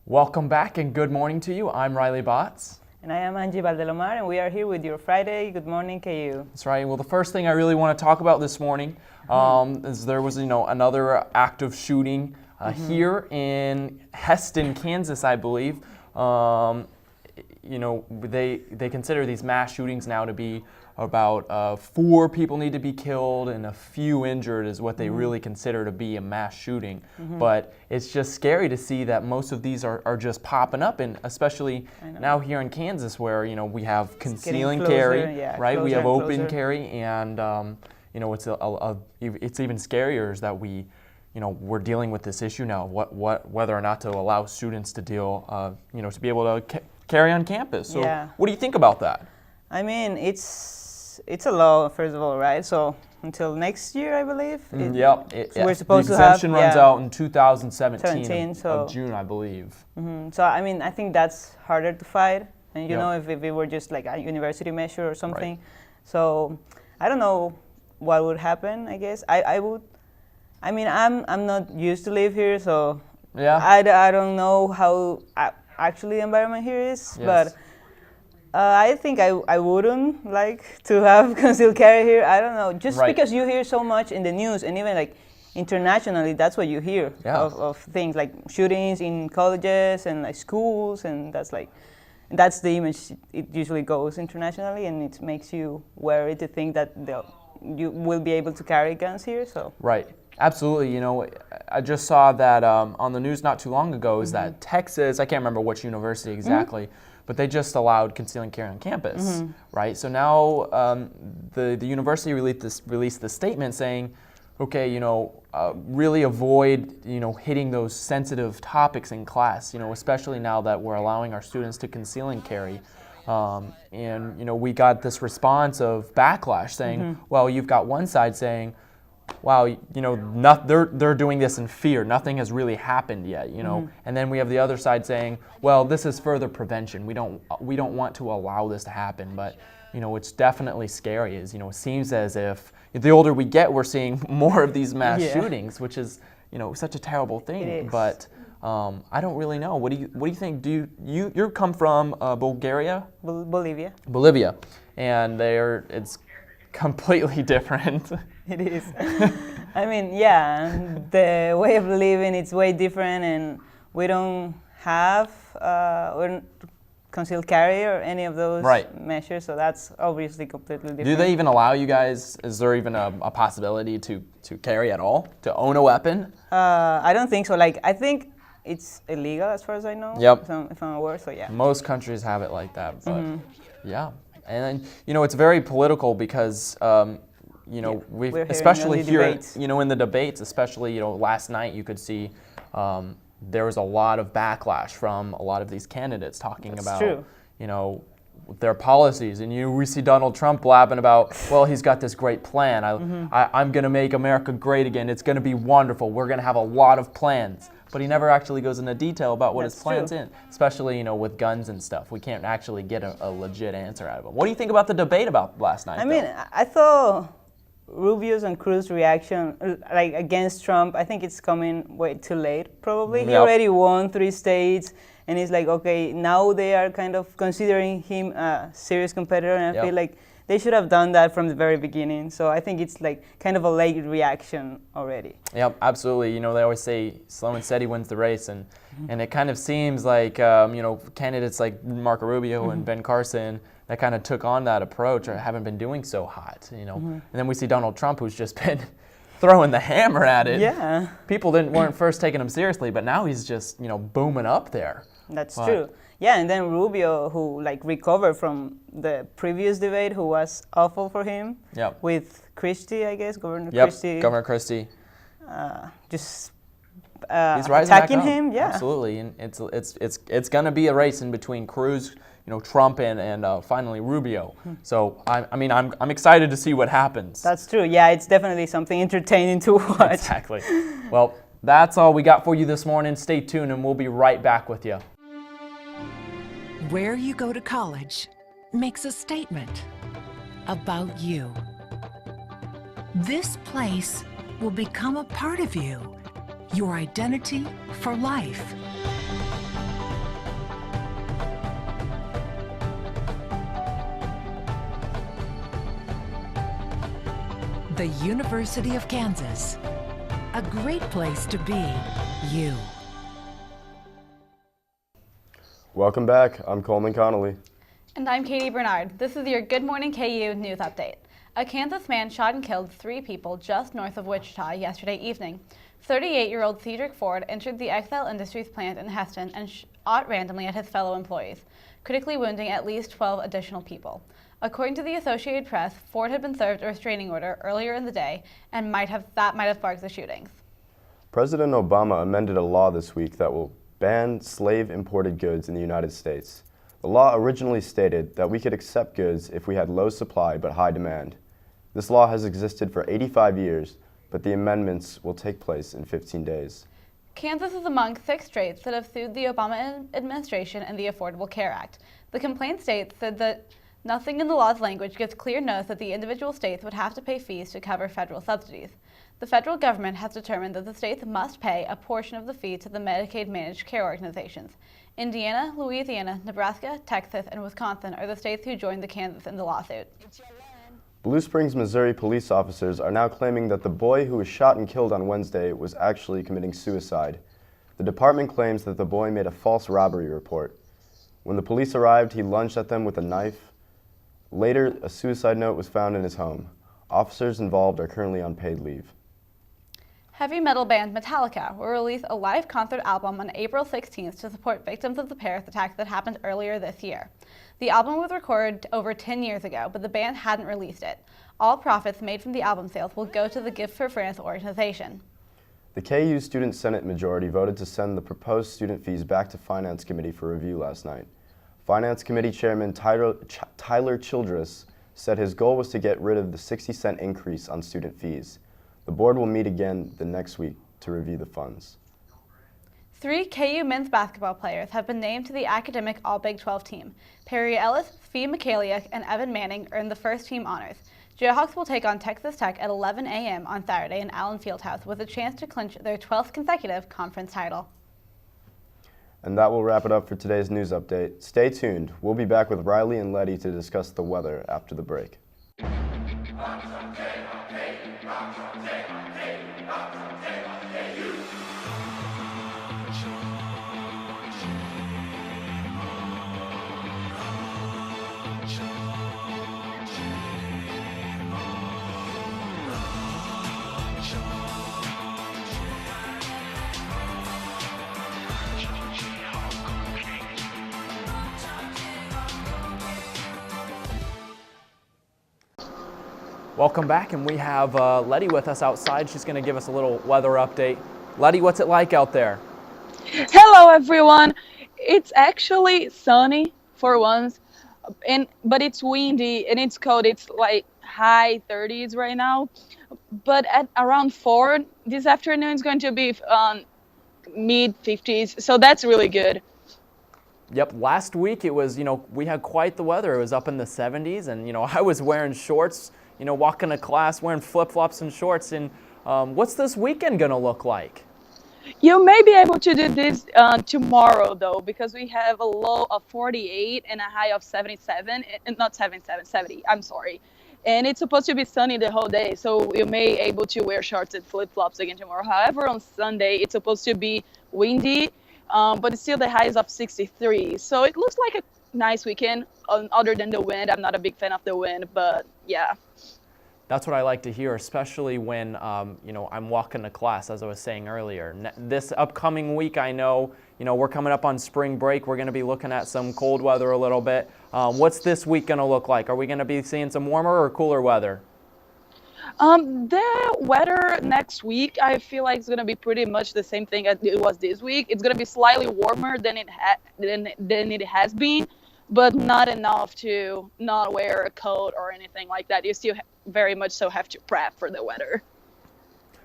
Welcome back and good morning to you. I'm Riley Botts. And I am Angie Valdelomar, and we are here with your Friday Good Morning KU. That's right. Well, the first thing I really want to talk about this morning is there was, another active shooting here in Heston, Kansas, I believe. They consider these mass shootings now to be about 4 people need to be killed and a few injured is what they really consider to be a mass shooting. But it's just scary to see that most of these are just popping up, and especially now here in Kansas where we have concealing carry, right? We have open carry, and it's even scarier is that we're dealing with this issue now. Whether or not to allow students to deal, to be able to carry on campus. So what do you think about that? I mean, it's a law, first of all, right? So until next year, I believe. We're supposed the to have. exemption runs out in 2017 so of June, I believe. So I mean, I think that's harder to fight. And if it were just like a university measure or something. Right. So I don't know what would happen. I guess I would. I mean, I'm not used to live here, so I don't know how actually the environment here is, but. I think I wouldn't like to have concealed carry here. I don't know, just because you hear so much in the news, and even like internationally, that's what you hear of things like shootings in colleges and like schools, and that's the image it usually goes internationally, and it makes you wary to think that you will be able to carry guns here. So right. Absolutely. I just saw that on the news not too long ago is that Texas, I can't remember which university exactly, but they just allowed concealing carry on campus, right? So now the university released this statement saying, okay, really avoid, hitting those sensitive topics in class, especially now that we're allowing our students to conceal and carry. And we got this response of backlash saying, well, you've got one side saying, wow, they're doing this in fear. Nothing has really happened yet, And then we have the other side saying, well, this is further prevention. We don't want to allow this to happen. But, it's definitely scary. It seems as if the older we get, we're seeing more of these mass shootings, which is, such a terrible thing. It is. But I don't really know. What do you think? You come from Bulgaria? Bolivia. Bolivia, and it's completely different. It is. I mean, the way of living it's way different, and we don't have concealed carry or any of those measures, so that's obviously completely different. Do they even allow you guys? Is there even a possibility to carry at all, to own a weapon? I don't think so. I think it's illegal as far as I know. Yep. If I'm aware, so Most countries have it like that, but and it's very political because. We've especially here, in the debates, especially, last night you could see there was a lot of backlash from a lot of these candidates talking about, their policies. And we see Donald Trump blabbing about, well, he's got this great plan. I'm going to make America great again. It's going to be wonderful. We're going to have a lot of plans. But he never actually goes into detail about what his plan's in, especially, with guns and stuff. We can't actually get a legit answer out of him. What do you think about the debate about last night? I mean, I thought Rubio's and Cruz's reaction, against Trump, I think it's coming way too late, probably. He already won 3 states, and it's like, okay, now they are kind of considering him a serious competitor, and I feel like they should have done that from the very beginning. So I think it's kind of a late reaction already. Yep, absolutely. They always say slow and steady wins the race, and it kind of seems like, candidates like Marco Rubio and Ben Carson that kind of took on that approach or haven't been doing so hot, And then we see Donald Trump, who's just been throwing the hammer at it. Yeah. People weren't first taking him seriously, but now he's just, booming up there. That's true. Yeah, and then Rubio, who recovered from the previous debate, who was awful for him. Yep. With Christie, I guess, Governor Christie. Governor Christie. Just he's rising attacking back up. him. Yeah. Absolutely, and it's going to be a race in between Cruz, Trump, and finally Rubio. So I'm excited to see what happens. That's true. Yeah, it's definitely something entertaining to watch. Exactly. Well, that's all we got for you this morning. Stay tuned, and we'll be right back with you. Where you go to college makes a statement about you. This place will become a part of you, your identity for life. The University of Kansas. A great place to be you. Welcome back. I'm Coleman Connolly. And I'm Katie Bernard. This is your Good Morning KU news update. A Kansas man shot and killed 3 people just north of Wichita yesterday evening. 38-year-old Cedric Ford entered the XL Industries plant in Heston and shot randomly at his fellow employees, critically wounding at least 12 additional people. According to the Associated Press, Ford had been served a restraining order earlier in the day and might have sparked the shootings. President Obama amended a law this week that will ban slave-imported goods in the United States. The law originally stated that we could accept goods if we had low supply but high demand. This law has existed for 85 years, but the amendments will take place in 15 days. Kansas is among 6 states that have sued the Obama administration and the Affordable Care Act. The complaint states said that nothing in the law's language gives clear notice that the individual states would have to pay fees to cover federal subsidies. The federal government has determined that the states must pay a portion of the fee to the Medicaid managed care organizations. Indiana, Louisiana, Nebraska, Texas, and Wisconsin are the states who joined the Kansas in the lawsuit. Blue Springs, Missouri police officers are now claiming that the boy who was shot and killed on Wednesday was actually committing suicide. The department claims that the boy made a false robbery report. When the police arrived, he lunged at them with a knife. Later, a suicide note was found in his home. Officers involved are currently on paid leave. Heavy metal band Metallica will release a live concert album on April 16th to support victims of the Paris attacks that happened earlier this year. The album was recorded over 10 years ago, but the band hadn't released it. All profits made from the album sales will go to the Gift for France organization. The KU Student Senate majority voted to send the proposed student fees back to Finance Committee for review last night. Finance Committee Chairman Tyler Childress said his goal was to get rid of the 60-cent increase on student fees. The board will meet again the next week to review the funds. 3 KU men's basketball players have been named to the academic All-Big 12 team. Perry Ellis, Fee Mikhaliuk, and Evan Manning earned the first team honors. Jayhawks will take on Texas Tech at 11 a.m. on Saturday in Allen Fieldhouse with a chance to clinch their 12th consecutive conference title. And that will wrap it up for today's news update. Stay tuned. We'll be back with Riley and Letty to discuss the weather after the break. Welcome back, and we have Letty with us outside. She's going to give us a little weather update. Letty, what's it like out there? Hello, everyone. It's actually sunny for once, but it's windy and it's cold. It's like high 30s right now, but at around 4 this afternoon it's going to be mid 50s, so that's really good. Yep, last week it was, we had quite the weather. It was up in the 70s, and, I was wearing shorts, walking to class wearing flip-flops and shorts. And what's this weekend going to look like? You may be able to do this tomorrow, though, because we have a low of 48 and a high of 77, not 77, 70, I'm sorry. And it's supposed to be sunny the whole day, so you may be able to wear shorts and flip-flops again tomorrow. However, on Sunday, it's supposed to be windy, but it's still the highs of 63. So it looks like a nice weekend, other than the wind. I'm not a big fan of the wind, but yeah. That's what I like to hear, especially when, I'm walking to class, as I was saying earlier. This upcoming week, I know, we're coming up on spring break. We're going to be looking at some cold weather a little bit. What's this week going to look like? Are we going to be seeing some warmer or cooler weather? The weather next week, I feel like it's going to be pretty much the same thing as it was this week. It's going to be slightly warmer than it has been, but not enough to not wear a coat or anything like that. You still very much so have to prep for the weather.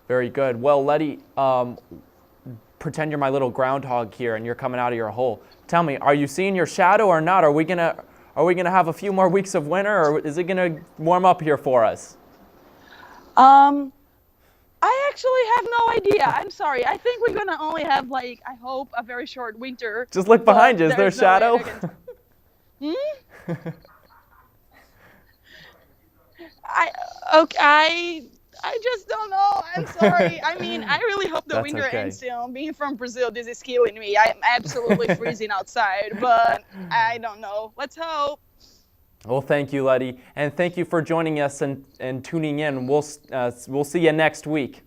Very good. Well, Letty, pretend you're my little groundhog here and you're coming out of your hole. Tell me, are you seeing your shadow or not? Are we gonna have a few more weeks of winter, or is it gonna warm up here for us? I actually have no idea. I'm sorry. I think we're gonna only have, I hope, a very short winter. Just look behind you. Is there a shadow? I just don't know. I'm sorry. I mean, I really hope the That's winter okay. ends soon. Being from Brazil, this is killing me. I'm absolutely freezing outside, but I don't know. Let's hope. Well, thank you, Letty, and thank you for joining us and tuning in. We'll see you next week.